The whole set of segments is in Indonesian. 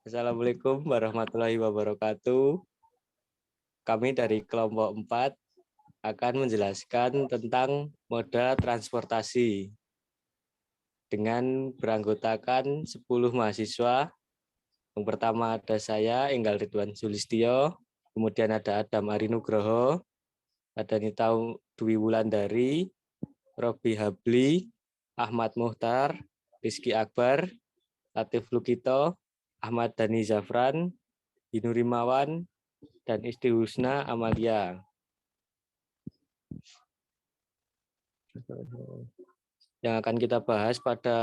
Assalamualaikum warahmatullahi wabarakatuh. Kami dari kelompok 4 akan menjelaskan tentang moda transportasi dengan beranggotakan 10 mahasiswa. Yang pertama ada saya, Enggal Ridwan Sulistyo, kemudian ada Adam Arinugroho, ada Nita Dwi Wulandari, Robi Habli, Ahmad Muhtar, Rizky Akbar, Latif Lukito, Ahmad Dhani Zafran, Hinuri Mawan, dan Isti Husna Amalia. Yang akan kita bahas pada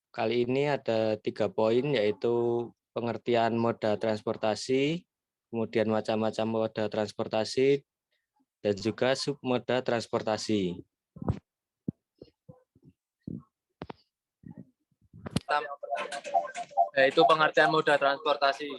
kali ini ada 3 poin, yaitu pengertian moda transportasi, kemudian macam-macam moda transportasi, dan juga submoda transportasi. Yaitu pengertian moda transportasi.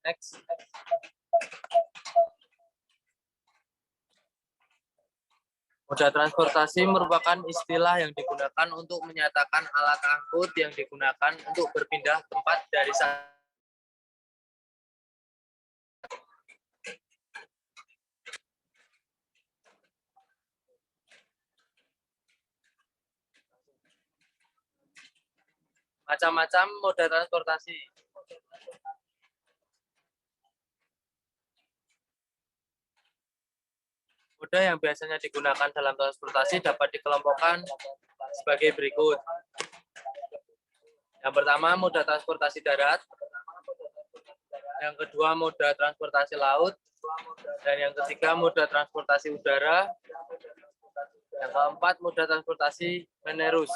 Next. Moda transportasi merupakan istilah yang digunakan untuk menyatakan alat angkut yang digunakan untuk berpindah tempat dari macam-macam moda transportasi. Moda yang biasanya digunakan dalam transportasi dapat dikelompokkan sebagai berikut. Yang pertama, moda transportasi darat. Yang kedua, moda transportasi laut. Dan yang ketiga, moda transportasi udara. Yang keempat, moda transportasi menerus.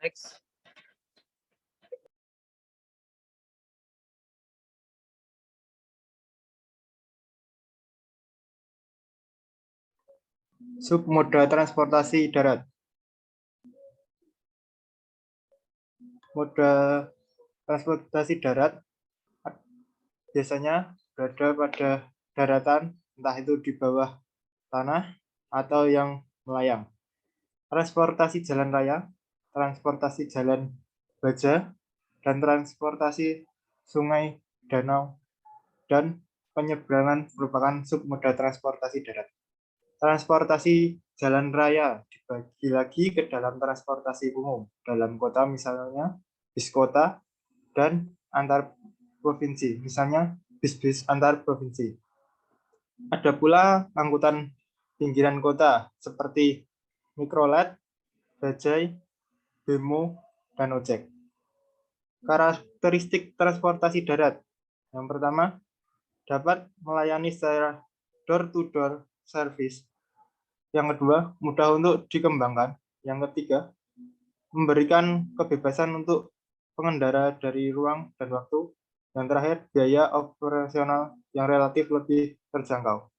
Next. Submoda transportasi darat. Moda transportasi darat biasanya berada pada daratan, entah itu di bawah tanah atau yang melayang. Transportasi jalan raya, transportasi jalan baja, dan transportasi sungai, danau, dan penyeberangan merupakan submoda transportasi darat. Transportasi jalan raya dibagi lagi ke dalam transportasi umum dalam kota, misalnya bis kota, dan antar provinsi, misalnya bis-bis antar provinsi. Ada pula angkutan pinggiran kota seperti mikrolet, bajai, bemo, dan ojek. Karakteristik transportasi darat. Yang pertama, dapat melayani secara door-to-door service. Yang kedua, mudah untuk dikembangkan. Yang ketiga, memberikan kebebasan untuk pengendara dari ruang dan waktu. Yang terakhir, biaya operasional yang relatif lebih terjangkau.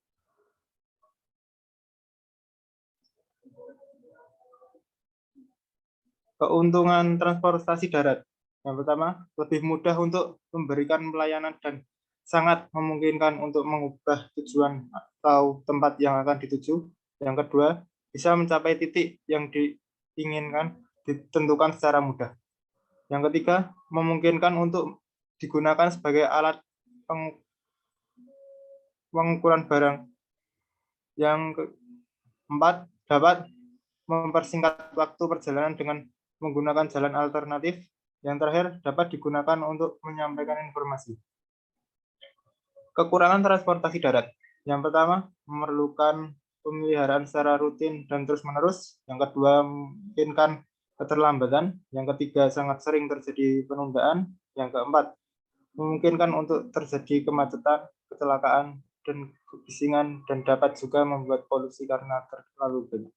Keuntungan transportasi darat. Yang pertama, lebih mudah untuk memberikan pelayanan dan sangat memungkinkan untuk mengubah tujuan atau tempat yang akan dituju. Yang kedua, bisa mencapai titik yang diinginkan ditentukan secara mudah. Yang ketiga, memungkinkan untuk digunakan sebagai alat pengukuran barang. Yang keempat, dapat mempersingkat waktu perjalanan dengan menggunakan jalan alternatif. Yang terakhir, dapat digunakan untuk menyampaikan informasi. Kekurangan transportasi darat. Yang pertama, memerlukan pemeliharaan secara rutin dan terus-menerus. Yang kedua, memungkinkan keterlambatan. Yang ketiga, sangat sering terjadi penundaan. Yang keempat, memungkinkan untuk terjadi kemacetan, kecelakaan, dan kebisingan, dan dapat juga membuat polusi karena terlalu banyak.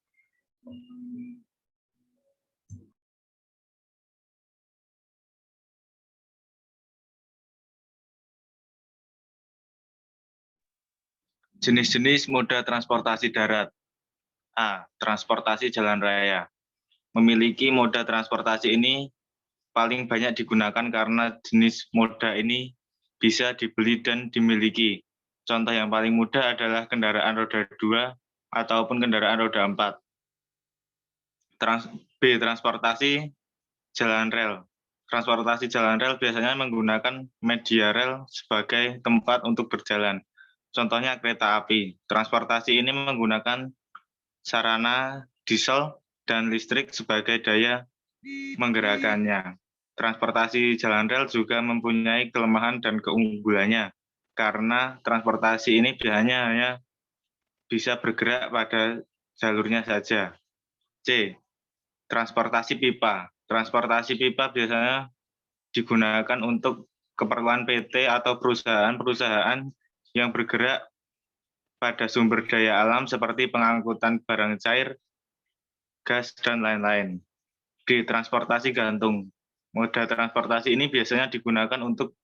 Jenis-jenis moda transportasi darat. A. Transportasi jalan raya. Memiliki moda transportasi ini paling banyak digunakan karena jenis moda ini bisa dibeli dan dimiliki. Contoh yang paling mudah adalah kendaraan roda 2 ataupun kendaraan roda 4. Transportasi jalan rel. Transportasi jalan rel biasanya menggunakan media rel sebagai tempat untuk berjalan. Contohnya kereta api. Transportasi ini menggunakan sarana diesel dan listrik sebagai daya menggerakkannya. Transportasi jalan rel juga mempunyai kelemahan dan keunggulannya, karena transportasi ini biasanya hanya bisa bergerak pada jalurnya saja. C. Transportasi pipa. Transportasi pipa biasanya digunakan untuk keperluan PT atau perusahaan-perusahaan yang bergerak pada sumber daya alam seperti pengangkutan barang cair, gas, dan lain-lain. D. Transportasi gantung. Moda transportasi ini biasanya digunakan untuk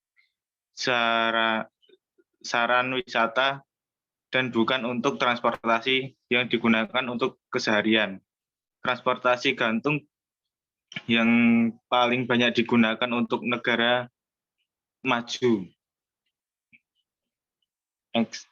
saran wisata dan bukan untuk transportasi yang digunakan untuk keseharian. Transportasi gantung yang paling banyak digunakan untuk negara maju. Next.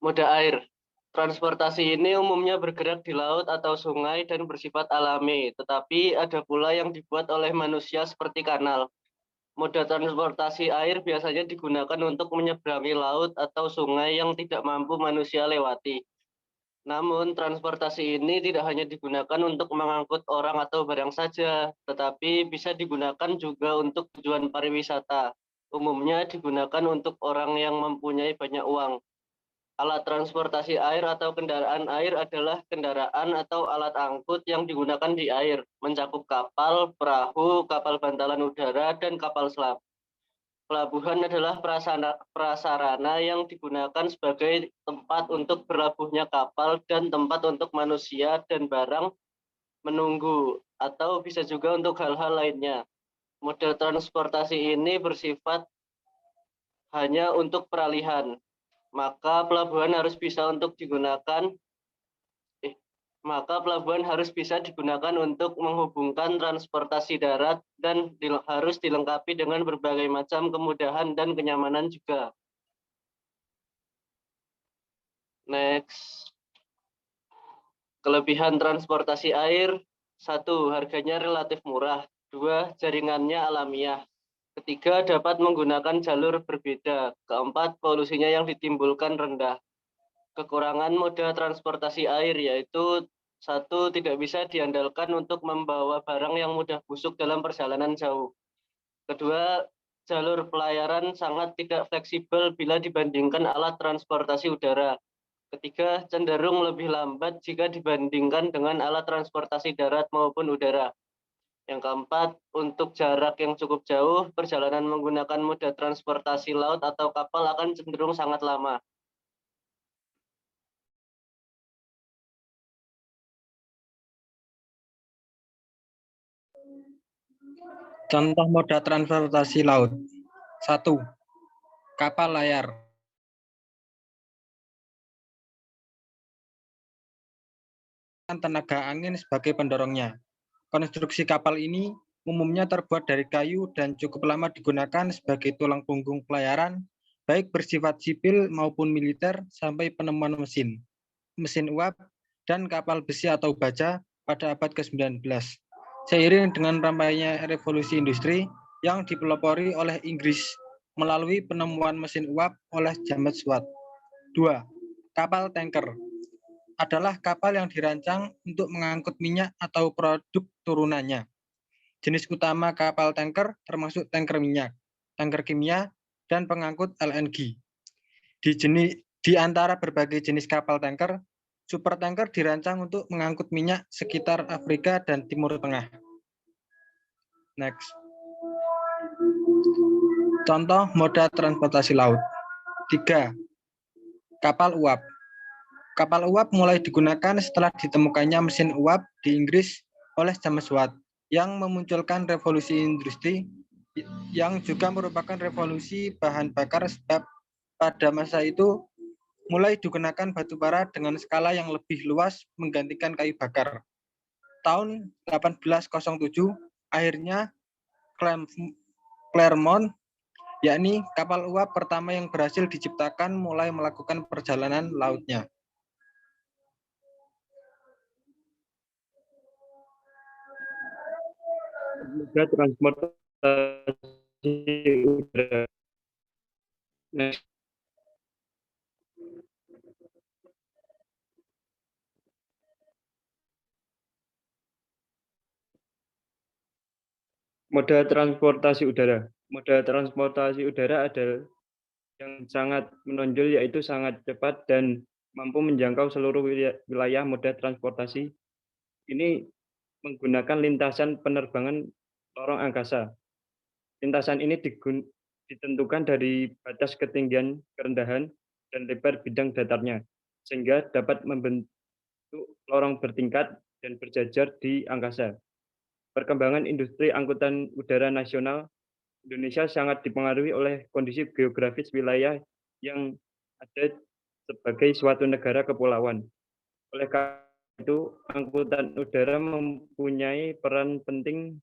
Moda air. Transportasi ini umumnya bergerak di laut atau sungai dan bersifat alami, tetapi ada pula yang dibuat oleh manusia seperti kanal. Moda transportasi air biasanya digunakan untuk menyeberangi laut atau sungai yang tidak mampu manusia lewati. Namun, transportasi ini tidak hanya digunakan untuk mengangkut orang atau barang saja, tetapi bisa digunakan juga untuk tujuan pariwisata. Umumnya digunakan untuk orang yang mempunyai banyak uang. Alat transportasi air atau kendaraan air adalah kendaraan atau alat angkut yang digunakan di air, mencakup kapal, perahu, kapal bantalan udara, dan kapal selam. Pelabuhan adalah prasarana yang digunakan sebagai tempat untuk berlabuhnya kapal dan tempat untuk manusia dan barang menunggu, atau bisa juga untuk hal-hal lainnya. Moda transportasi ini bersifat hanya untuk peralihan. Maka pelabuhan harus bisa digunakan untuk menghubungkan transportasi darat dan harus dilengkapi dengan berbagai macam kemudahan dan kenyamanan juga. Next. Kelebihan transportasi air: 1. Harganya relatif murah. 2. Jaringannya alamiah. 3. Dapat menggunakan jalur berbeda. 4. Polusinya yang ditimbulkan rendah. Kekurangan moda transportasi air yaitu: 1. Tidak bisa diandalkan untuk membawa barang yang mudah busuk dalam perjalanan jauh. 2. Jalur pelayaran sangat tidak fleksibel bila dibandingkan alat transportasi udara. 3. Cenderung lebih lambat jika dibandingkan dengan alat transportasi darat maupun udara. Yang 4, untuk jarak yang cukup jauh, perjalanan menggunakan moda transportasi laut atau kapal akan cenderung sangat lama. Contoh moda transportasi laut. 1. Kapal layar. Tenaga angin sebagai pendorongnya. Konstruksi kapal ini umumnya terbuat dari kayu dan cukup lama digunakan sebagai tulang punggung pelayaran, baik bersifat sipil maupun militer sampai penemuan mesin uap, dan kapal besi atau baja pada abad ke-19. Seiring dengan rampainya revolusi industri yang dipelopori oleh Inggris melalui penemuan mesin uap oleh James Watt. 2. Kapal tanker adalah kapal yang dirancang untuk mengangkut minyak atau produk turunannya. Jenis utama kapal tanker termasuk tanker minyak, tanker kimia, dan pengangkut LNG. Di antara berbagai jenis kapal tanker, supertanker dirancang untuk mengangkut minyak sekitar Afrika dan Timur Tengah. Next. Contoh moda transportasi laut. 3. Kapal uap. Kapal uap mulai digunakan setelah ditemukannya mesin uap di Inggris oleh James Watt yang memunculkan revolusi industri yang juga merupakan revolusi bahan bakar sebab pada masa itu mulai digunakan batu bara dengan skala yang lebih luas menggantikan kayu bakar. Tahun 1807, akhirnya Clermont, yakni kapal uap pertama yang berhasil diciptakan, mulai melakukan perjalanan lautnya. Moda transportasi udara. Next. Moda transportasi udara. Moda transportasi udara adalah yang sangat menonjol, yaitu sangat cepat dan mampu menjangkau seluruh wilayah. Moda transportasi ini menggunakan lintasan penerbangan lorong angkasa. Lintasan ini ditentukan dari batas ketinggian, kerendahan, dan lebar bidang datarnya, sehingga dapat membentuk lorong bertingkat dan berjajar di angkasa. Perkembangan industri angkutan udara nasional Indonesia sangat dipengaruhi oleh kondisi geografis wilayah yang ada sebagai suatu negara kepulauan. Oleh karena itu, angkutan udara mempunyai peran penting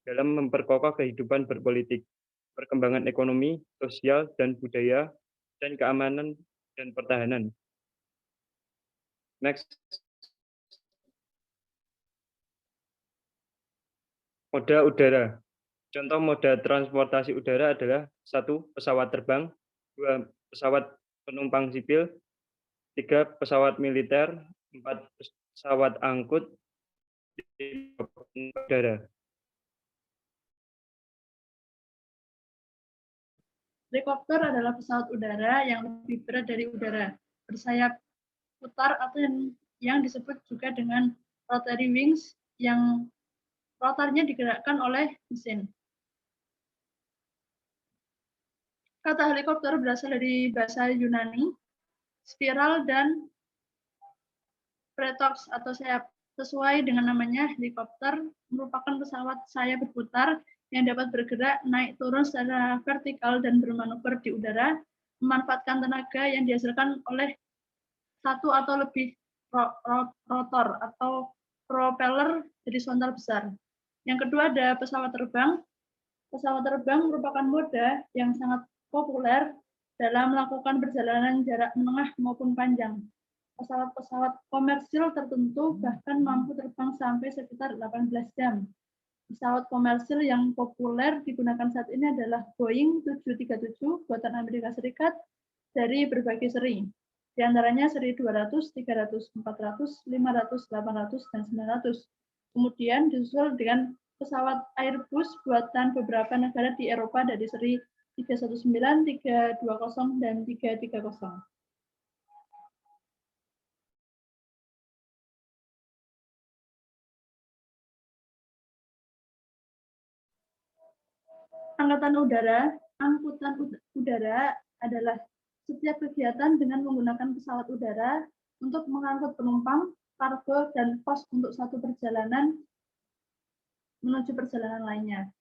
dalam memperkokoh kehidupan berpolitik, perkembangan ekonomi, sosial, dan budaya, dan keamanan dan pertahanan. Next. Moda udara. Contoh moda transportasi udara adalah 1. Pesawat terbang, 2. Pesawat penumpang sipil, 3. Pesawat militer, 4. Pesawat angkut udara. Helikopter adalah pesawat udara yang lebih berat dari udara, bersayap putar atau yang disebut juga dengan rotary wings, yang rotornya digerakkan oleh mesin. Kata helikopter berasal dari bahasa Yunani, spiral dan pretox atau sayap. Sesuai dengan namanya, helikopter merupakan pesawat sayap berputar yang dapat bergerak naik turun secara vertikal dan bermanuver di udara, memanfaatkan tenaga yang dihasilkan oleh satu atau lebih rotor atau propeller horizontal besar. Yang kedua ada pesawat terbang. Pesawat terbang merupakan moda yang sangat populer dalam melakukan perjalanan jarak menengah maupun panjang. Pesawat-pesawat komersil tertentu bahkan mampu terbang sampai sekitar 18 jam. Pesawat komersil yang populer digunakan saat ini adalah Boeing 737 buatan Amerika Serikat dari berbagai seri. Di antaranya seri 200, 300, 400, 500, 800, dan 900. Kemudian disusul dengan pesawat Airbus buatan beberapa negara di Eropa dari seri 319, 320, dan 330. Angkutan udara adalah setiap kegiatan dengan menggunakan pesawat udara untuk mengangkut penumpang, kargo, dan pos untuk satu perjalanan menuju perjalanan lainnya.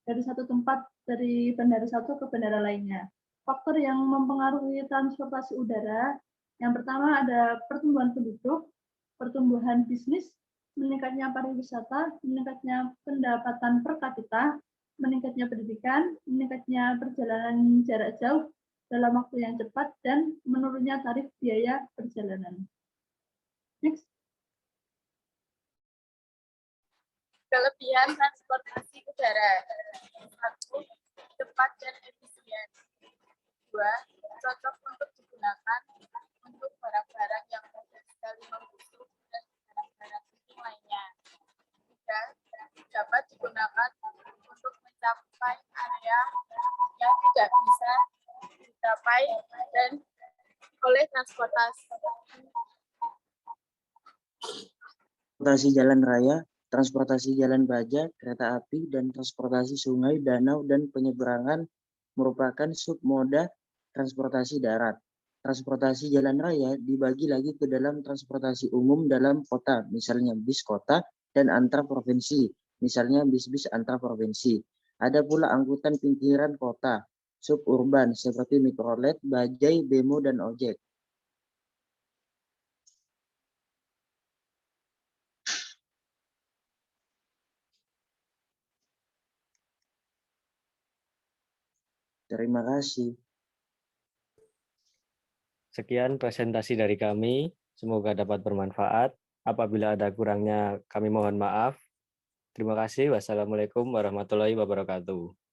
Dari satu tempat, dari bandara satu ke bandara lainnya. Faktor yang mempengaruhi transportasi udara, yang pertama ada pertumbuhan penduduk, pertumbuhan bisnis, meningkatnya pariwisata, meningkatnya pendapatan per kapita, meningkatnya pendidikan, meningkatnya perjalanan jarak jauh dalam waktu yang cepat, dan menurunnya tarif biaya perjalanan. Next. Kelebihan transportasi udara. 1. Cepat dan efisien. 2. Cocok untuk digunakan untuk barang-barang yang mudah sekali membusuk dan barang-barang penting lainnya. 3. Dapat digunakan untuk mencapai area yang tidak bisa dicapai dan oleh transportasi jalan raya, transportasi jalan baja, kereta api, dan transportasi sungai, danau, dan penyeberangan merupakan submoda transportasi darat. Transportasi jalan raya dibagi lagi ke dalam transportasi umum dalam kota, misalnya bis kota, dan antar provinsi, misalnya bis-bis antar provinsi. Ada pula angkutan pinggiran kota, suburban seperti mikrolet, bajai, bemo, dan ojek. Terima kasih. Sekian presentasi dari kami. Semoga dapat bermanfaat. Apabila ada kurangnya, kami mohon maaf. Terima kasih. Wassalamualaikum warahmatullahi wabarakatuh.